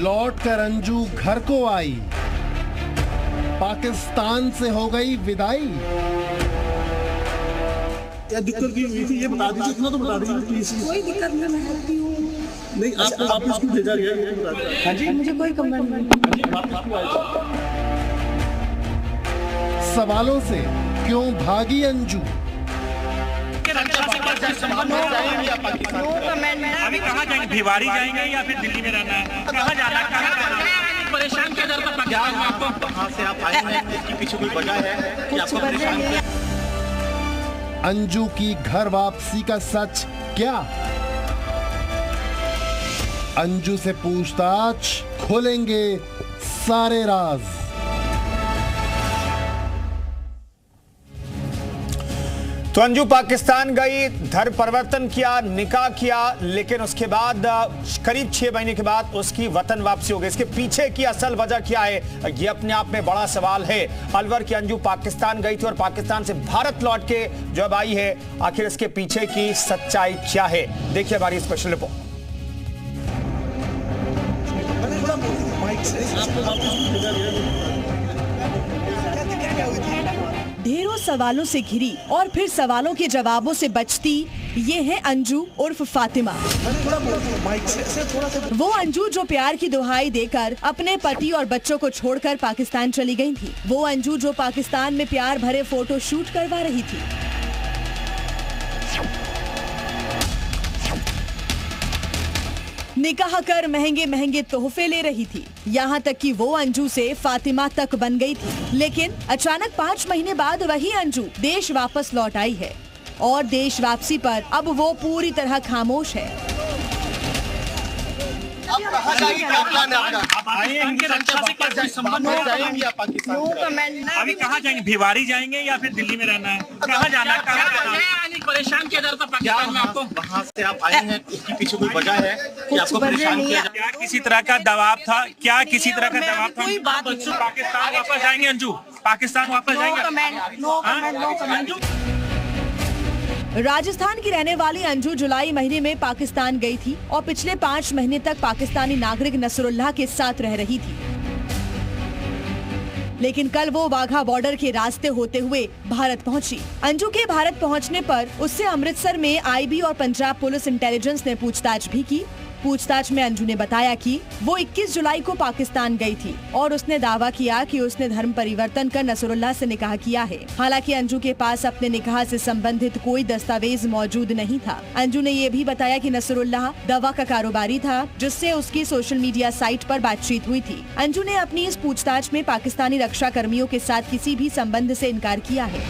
लौट कर अंजू घर को आई, पाकिस्तान से हो गई विदाई। क्या दिक्कत की हुई थी ये बता दीजिए, इतना तो बता दीजिए प्लीज। कोई दिक्कत नहीं, मैं हैप्पी हूँ। नहीं, आपको वापस क्यों भेजा गया ये बता दीजिए। हाँ जी, मुझे कोई कमेंट नहीं। वापस क्यों आए? सवालों से क्यों भागी अंजू? अभी कहाँ जाएंगे? भिवाड़ी जाएंगे या फिर दिल्ली में रहना है? कहाँ जाना है? कहाँ जाना है? परेशान किया जाता पाकिस्तान में आपको? कहाँ से आप आए हैं? इसके पीछे कोई वजह है कि आपको परेशान किया? अंजू की घर वापसी का सच क्या? अंजू से पूछताछ, खोलेंगे सारे राज। तो अंजू पाकिस्तान गई, धर्म परिवर्तन किया, निकाह किया, लेकिन उसके बाद करीब 6 महीने के बाद उसकी वतन वापसी हो गई। इसके पीछे की असल वजह क्या है, ये अपने आप में बड़ा सवाल है। अलवर की अंजू पाकिस्तान गई थी और पाकिस्तान से भारत लौट के जब आई है, आखिर इसके पीछे की सच्चाई क्या है, देखिए हमारी स्पेशल रिपोर्ट। ढेरों सवालों से घिरी और फिर सवालों के जवाबों से बचती, ये है अंजू उर्फ फातिमा। वो अंजू जो प्यार की दुहाई देकर अपने पति और बच्चों को छोड़कर पाकिस्तान चली गई थी। वो अंजू जो पाकिस्तान में प्यार भरे फोटो शूट करवा रही थी। निकाह कर महंगे महंगे तोहफे ले रही थी। यहाँ तक कि वो अंजू से फातिमा तक बन गई थी। लेकिन अचानक 5 महीने बाद वही अंजू देश वापस लौट आई है और देश वापसी पर अब वो पूरी तरह खामोश है। अभी कहाँ जाएंगे? भिवाड़ी जाएंगे या फिर दिल्ली में रहना है? कहाँ जाना है? कहाँ जाना है? परेशान किया जाता पाकिस्तान में आपको? वहाँ से आप आए हैं, इसके पीछे कोई वजह है कि आपको परेशान किया? क्या किसी तरह का दबाव था? क्या किसी तरह का दबाव था? बच्चों पाकिस्तान वापस जाएंगे अंजू? पाकिस्तान वापस जाएंगे? राजस्थान की रहने वाली अंजू जुलाई महीने में पाकिस्तान गई थी और पिछले 5 महीने तक पाकिस्तानी नागरिक नसरुल्लाह के साथ रह रही थी। लेकिन कल वो वाघा बॉर्डर के रास्ते होते हुए भारत पहुंची। अंजू के भारत पहुंचने पर उससे अमृतसर में आईबी और पंजाब पुलिस इंटेलिजेंस ने पूछताछ भी की। पूछताछ में अंजू ने बताया कि वो 21 जुलाई को पाकिस्तान गई थी और उसने दावा किया कि उसने धर्म परिवर्तन कर नसरुल्लाह से निकाह किया है। हालांकि अंजू के पास अपने निकाह से संबंधित कोई दस्तावेज मौजूद नहीं था। अंजू ने ये भी बताया कि नसरुल्लाह दवा का कारोबारी था, जिससे उसकी सोशल मीडिया साइट पर बातचीत हुई थी। अंजू ने अपनी इस पूछताछ में पाकिस्तानी रक्षा कर्मियों के साथ किसी भी संबंध से इनकार किया है।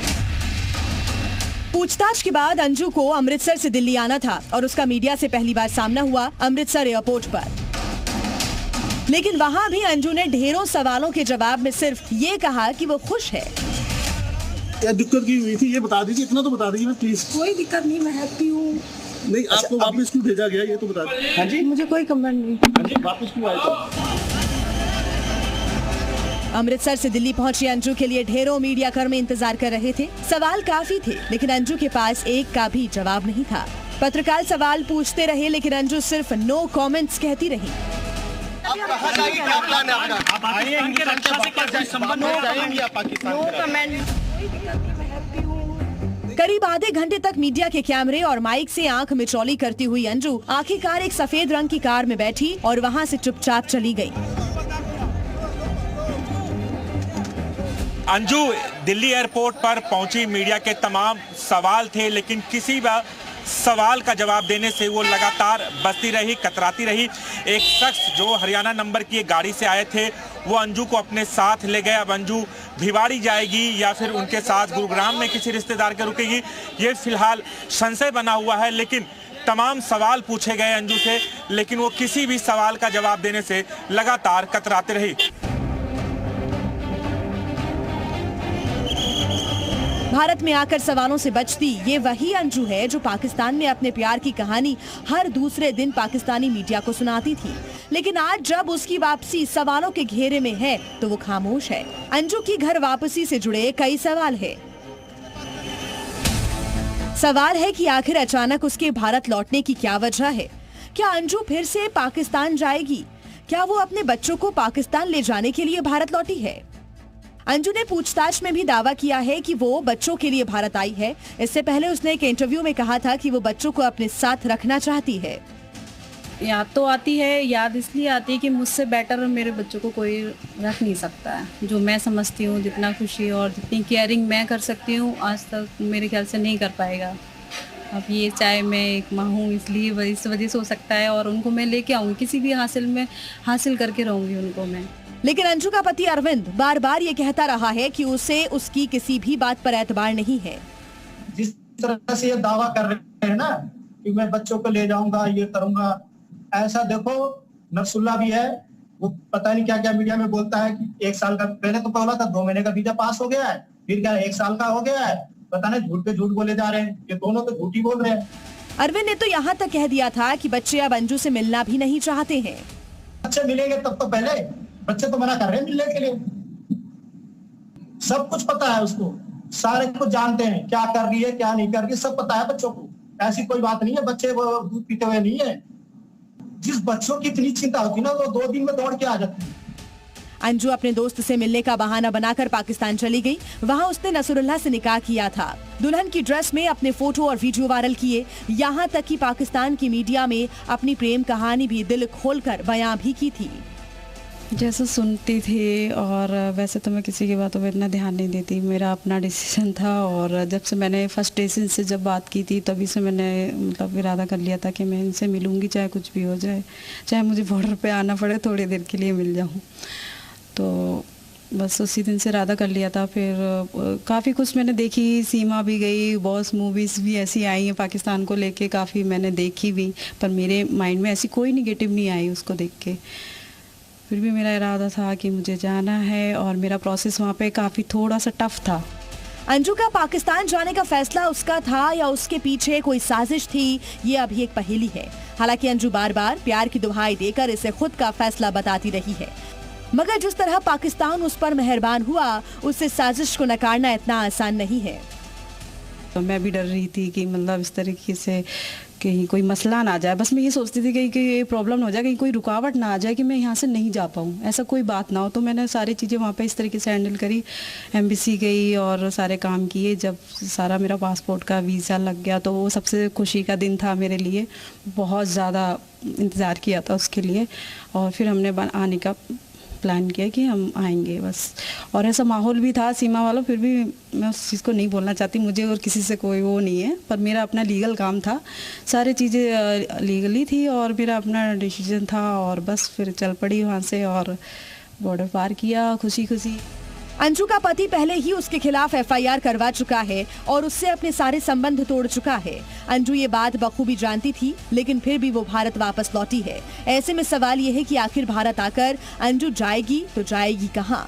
पूछताछ के बाद अंजू को अमृतसर से दिल्ली आना था और उसका मीडिया से पहली बार सामना हुआ अमृतसर एयरपोर्ट पर। लेकिन वहाँ भी अंजू ने ढेरों सवालों के जवाब में सिर्फ ये कहा कि वो खुश है। क्या दिक्कत की हुई थी ये बता दीजिए, इतना तो बता दीजिए प्लीज। कोई दिक्कत नहीं, मैं हैप्पी हूँ। नहीं, आपको वापस क्यों भेजा गया ये तो बता दीजिए। हाँ जी, मुझे कोई कमेंट नहीं। वापस क्यों आए? अमृतसर से दिल्ली पहुंची अंजू के लिए ढेरों मीडिया कर्मी इंतजार कर रहे थे। सवाल काफी थे, लेकिन अंजू के पास एक का भी जवाब नहीं था। पत्रकार सवाल पूछते रहे, लेकिन अंजू सिर्फ नो कमेंट्स कहती रही। करीब आधे घंटे तक मीडिया के कैमरे और माइक से आंख मिचौली करती हुई अंजू आखिरकार एक सफेद रंग की कार में बैठी और वहां से चुपचाप चली गई। अंजू दिल्ली एयरपोर्ट पर पहुंची। मीडिया के तमाम सवाल थे, लेकिन किसी भी सवाल का जवाब देने से वो लगातार बसती रही, कतराती रही। एक शख्स जो हरियाणा नंबर की एक गाड़ी से आए थे, वो अंजू को अपने साथ ले गए। अब अंजू भिवाड़ी जाएगी या फिर उनके साथ गुरुग्राम में किसी रिश्तेदार के रुकेगी, ये फिलहाल संशय बना हुआ है। लेकिन तमाम सवाल पूछे गए अंजू से, लेकिन वो किसी भी सवाल का जवाब देने से लगातार कतराते रही। भारत में आकर सवालों से बचती ये वही अंजू है जो पाकिस्तान में अपने प्यार की कहानी हर दूसरे दिन पाकिस्तानी मीडिया को सुनाती थी। लेकिन आज जब उसकी वापसी सवालों के घेरे में है तो वो खामोश है। अंजू की घर वापसी से जुड़े कई सवाल है। सवाल है कि आखिर अचानक उसके भारत लौटने की क्या वजह है। क्या अंजू फिर से पाकिस्तान जाएगी? क्या वो अपने बच्चों को पाकिस्तान ले जाने के लिए भारत लौटी है? अंजू ने पूछताछ में भी दावा किया है कि वो बच्चों के लिए भारत आई है। इससे पहले उसने एक इंटरव्यू में कहा था कि वो बच्चों को अपने साथ रखना चाहती है। याद तो आती है, याद इसलिए आती है कि मुझसे बेटर मेरे बच्चों को कोई रख नहीं सकता है। जो मैं समझती हूँ, जितना खुशी और जितनी केयरिंग मैं कर सकती हूँ, आज तक मेरे ख्याल से नहीं कर पाएगा। अब ये चाहे मैं एक माँ हूँ इसलिए इस वजह से हो सकता है, और उनको मैं लेके आऊँगी, किसी भी हासिल करके रहूँगी उनको मैं। लेकिन अंजू का पति अरविंद बार बार ये कहता रहा है कि उसे उसकी किसी भी बात पर एतबार नहीं है। जिस तरह से ये दावा कर रहे हैं ना कि मैं बच्चों को ले जाऊंगा, ये करूंगा, ऐसा देखो नफसुल्ला भी है, वो पता नहीं क्या क्या मीडिया में बोलता है कि 1 साल का, पहले तो बोला था 2 महीने का वीजा पास हो गया है, फिर क्या 1 साल का हो गया है, पता नहीं झूठ पे झूठ बोले जा रहे हैं। ये दोनों तो झूठ ही बोल रहे हैं। अरविंद ने तो यहाँ तक कह दिया था कि बच्चे अब अंजू से मिलना भी नहीं चाहते हैं। बच्चे मिलेंगे तब तो पहले, बच्चे तो मना कर रहे हैं मिलने के लिए। सब कुछ पता है उसको, सारे कुछ जानते हैं, क्या कर रही है क्या नहीं कर रही है, सब पता है बच्चों को। ऐसी कोई बात नहीं है, बच्चे वो दूध पीते हुए नहीं है। जिस बच्चों की इतनी चिंता होती ना, वो 2 दिन में दौड़ के आ जाती है। अंजू अपने दोस्त से मिलने का बहाना बनाकर पाकिस्तान चली गई। वहां उसने नसरुल्लाह से निकाह किया था। दुल्हन की ड्रेस में अपने फोटो और वीडियो वायरल किए। यहाँ तक कि पाकिस्तान की मीडिया में अपनी प्रेम कहानी भी दिल खोलकर बयां भी की थी। जैसे सुनती थी, और वैसे तो मैं किसी की बातों पर इतना ध्यान नहीं देती। मेरा अपना डिसीजन था, और जब से मैंने फर्स्ट डे से जब बात की थी तभी से मैंने मतलब इरादा कर लिया था कि मैं इनसे मिलूंगी, चाहे कुछ भी हो जाए, चाहे मुझे बॉर्डर पे आना पड़े, थोड़ी देर के लिए मिल जाऊं। तो बस उसी दिन से इरादा कर लिया था। फिर काफ़ी कुछ मैंने देखी, सीमा भी गई, बॉस मूवीज़ भी ऐसी आई हैं पाकिस्तान को लेके, काफ़ी मैंने देखी भी, पर मेरे माइंड में ऐसी कोई निगेटिव नहीं आई उसको देख के। फिर भी मेरा इरादा था कि मुझे जाना है, और मेरा प्रोसेस वहाँ पे काफ़ी थोड़ा सा टफ था। अंजू का पाकिस्तान जाने का फैसला उसका था या उसके पीछे कोई साजिश थी, ये अभी एक पहेली है। हालांकि अंजू बार बार प्यार की दुहाई देकर इसे खुद का फैसला बताती रही है, मगर जिस तरह पाकिस्तान उस पर मेहरबान हुआ, उससे साजिश को नकारना इतना आसान नहीं है। तो मैं भी डर रही थी कि मतलब इस तरीके से कहीं कोई मसला ना आ जाए। बस मैं ये सोचती थी कि ये प्रॉब्लम ना हो जाए, कहीं कोई रुकावट ना आ जाए कि मैं यहाँ से नहीं जा पाऊँ, ऐसा कोई बात ना हो। तो मैंने सारी चीज़ें वहाँ पे इस तरीके से हैंडल करी। एम्बेसी गई और सारे काम किए। जब सारा मेरा पासपोर्ट का वीज़ा लग गया तो वो सबसे खुशी का दिन था मेरे लिए। बहुत ज़्यादा इंतज़ार किया था उसके लिए, और फिर हमने आने का प्लान किया कि हम आएंगे बस। और ऐसा माहौल भी था सीमा वाला, फिर भी मैं उस चीज़ को नहीं बोलना चाहती, मुझे और किसी से कोई वो नहीं है, पर मेरा अपना लीगल काम था, सारी चीज़ें लीगली थी और मेरा अपना डिसीजन था, और बस फिर चल पड़ी वहाँ से और बॉर्डर पार किया खुशी खुशी। अंजू का पति पहले ही उसके खिलाफ FIR करवा चुका है और उससे अपने सारे संबंध तोड़ चुका है। अंजू ये बात बखूबी जानती थी, लेकिन फिर भी वो भारत वापस लौटी है। ऐसे में सवाल ये है कि आखिर भारत आकर अंजू जाएगी तो जाएगी कहां?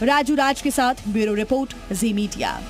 राजू राज के साथ ब्यूरो रिपोर्ट, जी मीडिया।